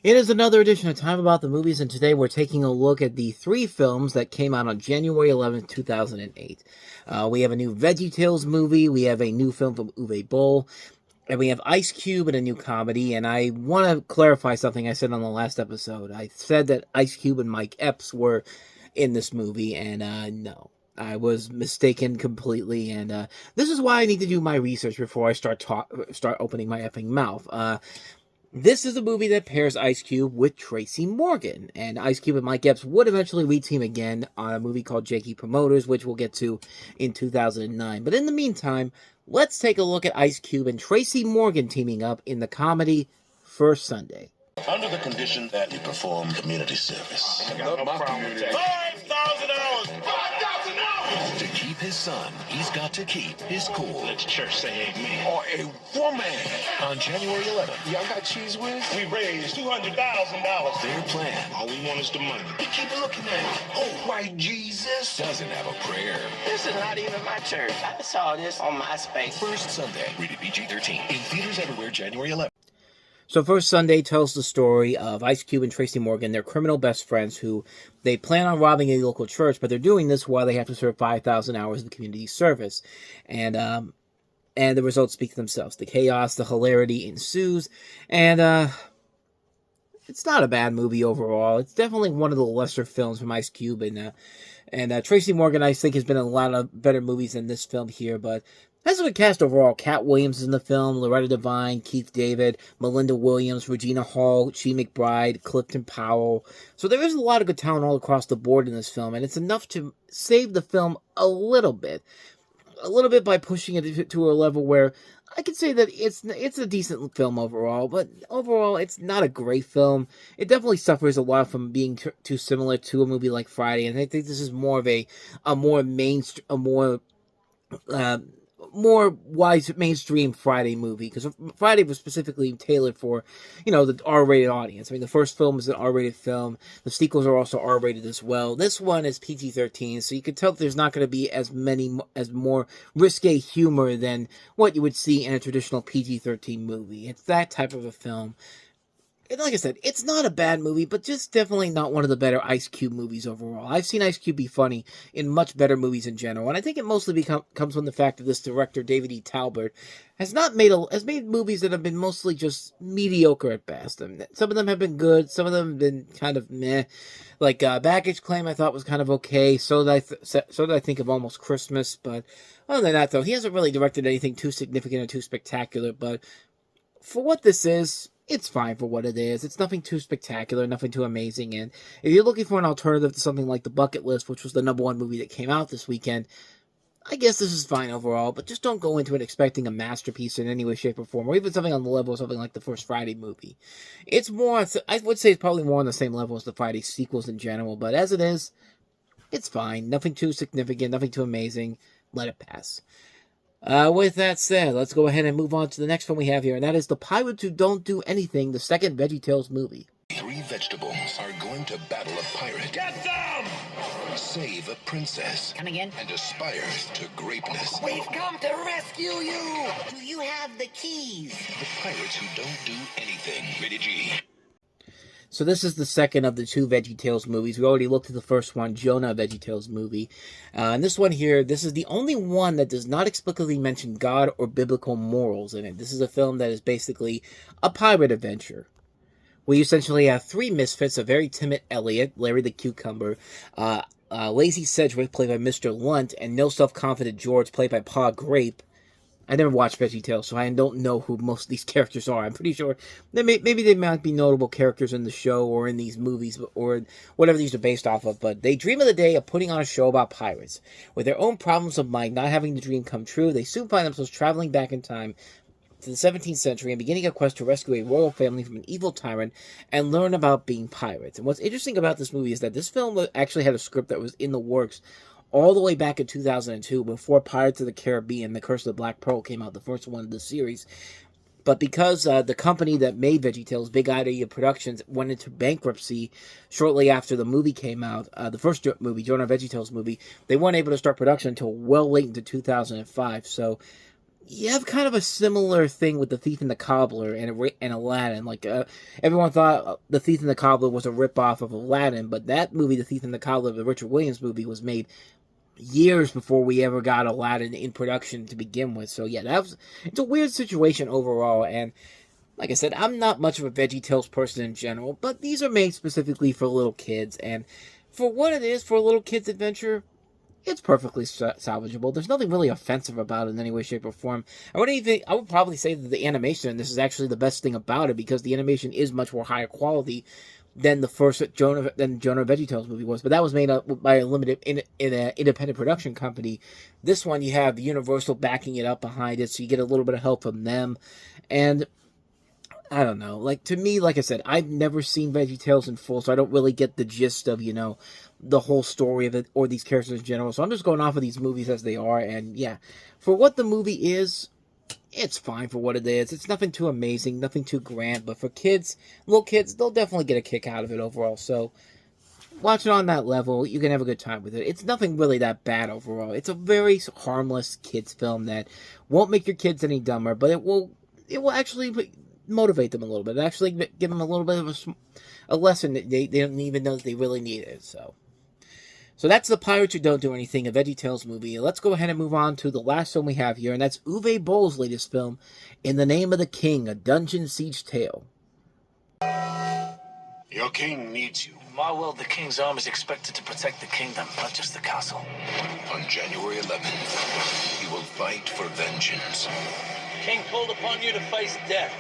It is another edition of Time About the Movies, and today we're taking a look at the three films that came out on January 11th, 2008. We have a new Veggietales movie, we have a new film from Uwe Boll, and we have Ice Cube and a new comedy. And I want to clarify something I said on the last episode. I said that Ice Cube and Mike Epps were in this movie, and no. I was mistaken completely, and this is why I need to do my research before I start opening my effing mouth. This is a movie that pairs Ice Cube with Tracy Morgan, and Ice Cube and Mike Epps would eventually reteam again on a movie called Jakey Promoters, which we'll get to in 2009. But in the meantime, let's take a look at Ice Cube and Tracy Morgan teaming up in the comedy First Sunday. Under the condition that you perform community service. I got no problem with that. $5,000! $5,000! To keep his son, he's got to keep his cool. Let the church say amen. Or a woman. On January 11th, Y'all got cheese whiz? We raised $200,000. their plan All we want is the money. You keep looking at it. Oh, white Jesus. doesn't have a prayer. This is not even my church. I saw this on MySpace. First Sunday, rated PG-13. In theaters everywhere, January 11th. So First Sunday tells the story of Ice Cube and Tracy Morgan. They're criminal best friends who they plan on robbing a local church, but they're doing this while they have to serve 5,000 hours of community service. And the results speak for themselves. The chaos, the hilarity ensues, and it's not a bad movie overall. It's definitely one of the lesser films from Ice Cube, and Tracy Morgan, I think, has been in a lot of better movies than this film here, but as for the cast overall, Cat Williams is in the film, Loretta Devine, Keith David, Melinda Williams, Regina Hall, Chi McBride, Clifton Powell. So there is a lot of good talent all across the board in this film, and it's enough to save the film a little bit by pushing it to a level where I could say that it's a decent film overall, but overall it's not a great film. It definitely suffers a lot from being too similar to a movie like Friday, and I think this is more of a more wise mainstream Friday movie, because Friday was specifically tailored for, the R-rated audience. I mean, the first film is an R-rated film. The sequels are also R-rated as well. This one is PG-13, so you can tell that there's not going to be as more risque humor than what you would see in a traditional PG-13 movie. It's that type of a film. And like I said, it's not a bad movie, but just definitely not one of the better Ice Cube movies overall. I've seen Ice Cube be funny in much better movies in general, and I think it mostly comes from the fact that this director, David E. Talbert, has made movies that have been mostly just mediocre at best. And some of them have been good, some of them have been kind of meh. Like Baggage Claim, I thought was kind of okay. So did I think of Almost Christmas, but other than that, though, he hasn't really directed anything too significant or too spectacular. But for what this is, it's fine for what it is. It's nothing too spectacular, nothing too amazing. And if you're looking for an alternative to something like The Bucket List, which was the #1 movie that came out this weekend, I guess this is fine overall, but just don't go into it expecting a masterpiece in any way, shape, or form, or even something on the level of something like the first Friday movie. It's more, I would say it's probably more on the same level as the Friday sequels in general, but as it is, it's fine. Nothing too significant, nothing too amazing. Let it pass. With that said, let's go ahead and move on to the next one we have here, and that is The Pirates Who Don't Do Anything, the second Veggietales movie. 3 vegetables are going to battle a pirate. Get them! Save a princess. Come again? And aspires to greatness. We've come to rescue you! Do you have the keys? The Pirates Who Don't Do Anything. Rated G. So this is the second of the 2 Veggietales movies. We already looked at the first one, Jonah Veggietales movie. And this one here, this is the only one that does not explicitly mention God or biblical morals in it. This is a film that is basically a pirate adventure. We essentially have 3 misfits, a very timid Elliot, Larry the Cucumber, lazy Cedric, played by Mr. Lunt, and no self-confident George, played by Pa Grape. I never watched Veggietales, so I don't know who most of these characters are. I'm pretty sure maybe they might be notable characters in the show or in these movies or whatever these are based off of, but they dream of the day of putting on a show about pirates. With their own problems of mind not having the dream come true, they soon find themselves traveling back in time to the 17th century and beginning a quest to rescue a royal family from an evil tyrant and learn about being pirates. And what's interesting about this movie is that this film actually had a script that was in the works all the way back in 2002, before Pirates of the Caribbean, The Curse of the Black Pearl came out, the first one of the series. But because the company that made Veggietales, Big Idea Productions, went into bankruptcy shortly after the movie came out, the first movie, Jonah Veggietales movie, they weren't able to start production until well late into 2005. So you have kind of a similar thing with The Thief and the Cobbler and Aladdin. Like, everyone thought The Thief and the Cobbler was a ripoff of Aladdin, but that movie, The Thief and the Cobbler, the Richard Williams movie, was made years before we ever got Aladdin in production to begin with. So yeah, it's a weird situation overall, and like I said, I'm not much of a Veggietales person in general, but these are made specifically for little kids, and for what it is, for a little kid's adventure, it's perfectly salvageable. There's nothing really offensive about it in any way, shape, or form. I would probably say that the animation in this is actually the best thing about it, because the animation is much more higher quality than the first Jonah Veggietales movie was. But that was made up by a limited independent production company. This one, you have Universal backing it up behind it, so you get a little bit of help from them. And I don't know. Like, to me, like I said, I've never seen Veggietales in full, so I don't really get the gist of, the whole story of it or these characters in general. So I'm just going off of these movies as they are. And yeah, for what the movie is, it's fine for what it is. It's nothing too amazing, nothing too grand. But for kids, little kids, they'll definitely get a kick out of it overall. So watch it on that level. You can have a good time with it. It's nothing really that bad overall. It's a very harmless kids film that won't make your kids any dumber, but it will actually motivate them a little bit. Actually give them a little bit of a lesson that they don't even know that they really need it. So that's The Pirates Who Don't Do Anything, a Veggietales movie. Let's go ahead and move on to the last one we have here, and that's Uwe Boll's latest film, In the Name of the King, a dungeon siege tale. Your king needs you. My world, the king's arm is expected to protect the kingdom, not just the castle. On January 11th, he will fight for vengeance. King called upon you to face death.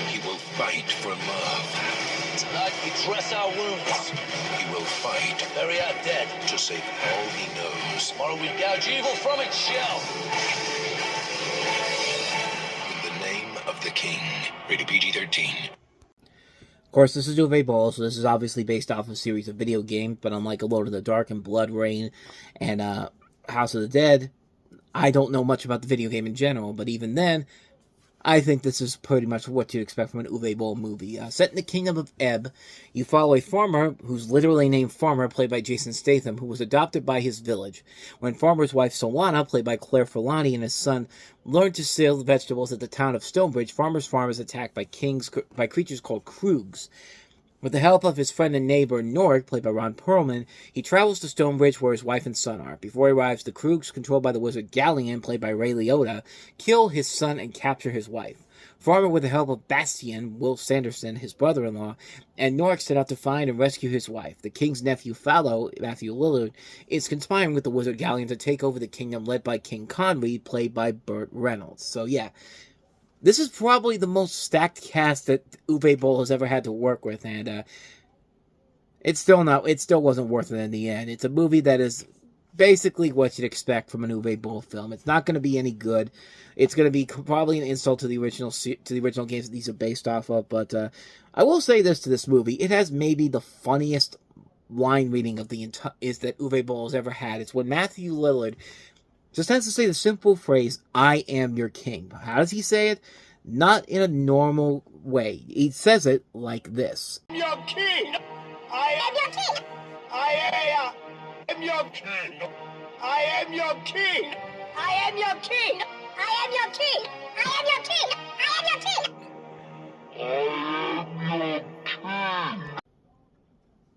He will fight for love. Tonight we dress our wounds. He will fight Bury our dead. to save all he knows. Tomorrow we gouge evil from its shell. In the name of the king. Rated PG-13. Of course, this is Uwe Boll, so this is obviously based off a series of video games, but unlike Alone in the Dark and Blood Rain and House of the Dead, I don't know much about the video game in general, but even then, I think this is pretty much what you'd expect from an Uwe Boll movie. Set in the Kingdom of Ebb, you follow a farmer who's literally named Farmer, played by Jason Statham, who was adopted by his village. When Farmer's wife Solana, played by Claire Forlani, and his son learn to sell vegetables at the town of Stonebridge, Farmer's farm is attacked by creatures called Kroogs. With the help of his friend and neighbor, Nord, played by Ron Perlman, he travels to Stonebridge where his wife and son are. Before he arrives, the Kroogs, controlled by the wizard Galleon, played by Ray Liotta, kill his son and capture his wife. Farmer, with the help of Bastian, Will Sanderson, his brother-in-law, and Nork set out to find and rescue his wife. The king's nephew, Fallow, Matthew Lillard, is conspiring with the wizard Galleon to take over the kingdom, led by King Conry, played by Burt Reynolds. So yeah, this is probably the most stacked cast that Uwe Boll has ever had to work with, and it still wasn't worth it in the end. It's a movie that is basically what you'd expect from an Uwe Boll film. It's not going to be any good. It's going to be probably an insult to the original games that these are based off of. But I will say this to this movie: it has maybe the funniest line reading of the is that Uwe Boll has ever had. It's when Matthew Lillard just has to say the simple phrase, "I am your king." How does he say it? Not in a normal way. He says it like this. I'm your king. I am your king. I am your king. I am your king. I am your king. I am your king. I am your king. I am your king.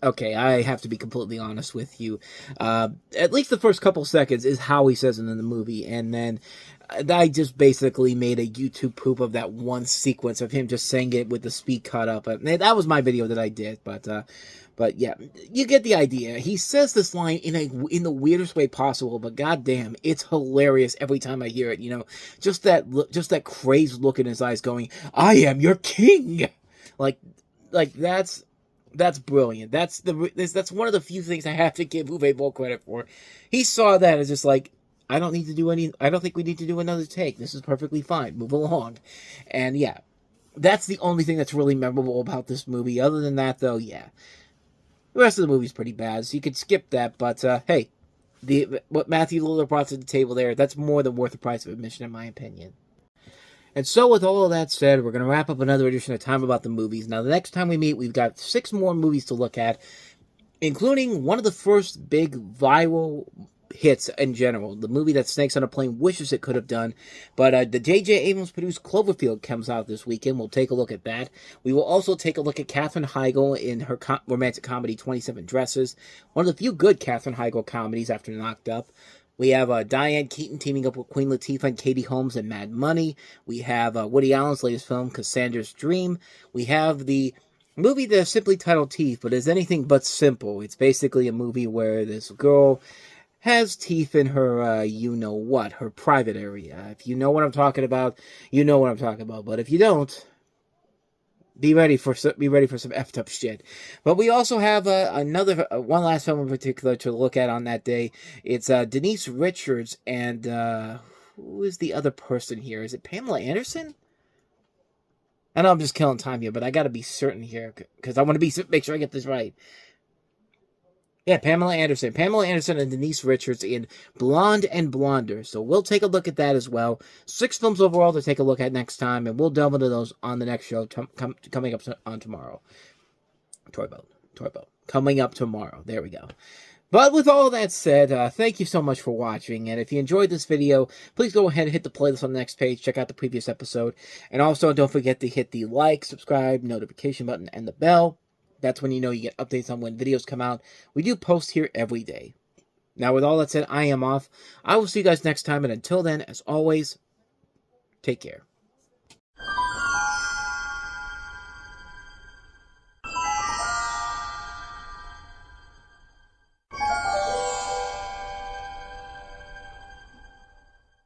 Okay, I have to be completely honest with you. At least the first couple seconds is how he says it in the movie, and then I just basically made a YouTube poop of that one sequence of him just saying it with the speed cut up. That was my video that I did, but yeah, you get the idea. He says this line in the weirdest way possible, but goddamn, it's hilarious every time I hear it. Just that crazed look in his eyes, going, "I am your king," like that's brilliant. That's one of the few things I have to give Uwe Boll credit for. He saw that as just like, I don't think we need to do another take. This is perfectly fine. Move along. And yeah, that's the only thing that's really memorable about this movie. Other than that, though, yeah, the rest of the movie's pretty bad, so you could skip that. But hey, what Matthew Lillard brought to the table there, that's more than worth the price of admission, in my opinion. And so with all of that said, we're going to wrap up another edition of Time About the Movies. Now, the next time we meet, we've got 6 more movies to look at, including one of the first big viral hits in general. The movie that Snakes on a Plane wishes it could have done. But the J.J. Abrams produced Cloverfield comes out this weekend. We'll take a look at that. We will also take a look at Katherine Heigl in her romantic comedy 27 Dresses. One of the few good Katherine Heigl comedies after Knocked Up. We have Diane Keaton teaming up with Queen Latifah and Katie Holmes in Mad Money. We have Woody Allen's latest film, Cassandra's Dream. We have the movie that's simply titled Teeth, but is anything but simple. It's basically a movie where this girl has teeth in her, you-know-what, her private area. If you know what I'm talking about, you know what I'm talking about. But if you don't, be ready for some effed up shit. But we also have one last film in particular to look at on that day. It's Denise Richards and who is the other person here? Is it Pamela Anderson? I know I'm just killing time here, but I got to be certain here because I want to make sure I get this right. Yeah, Pamela Anderson. Pamela Anderson and Denise Richards in Blonde and Blonder. So we'll take a look at that as well. 6 films overall to take a look at next time, and we'll delve into those on the next show coming up on tomorrow. Toy Boat. Coming up tomorrow. There we go. But with all that said, thank you so much for watching, and if you enjoyed this video, please go ahead and hit the playlist on the next page, check out the previous episode, and also don't forget to hit the like, subscribe, notification button, and the bell. That's when you know you get updates on when videos come out. We do post here every day. Now, with all that said, I am off. I will see you guys next time, and until then, as always, take care.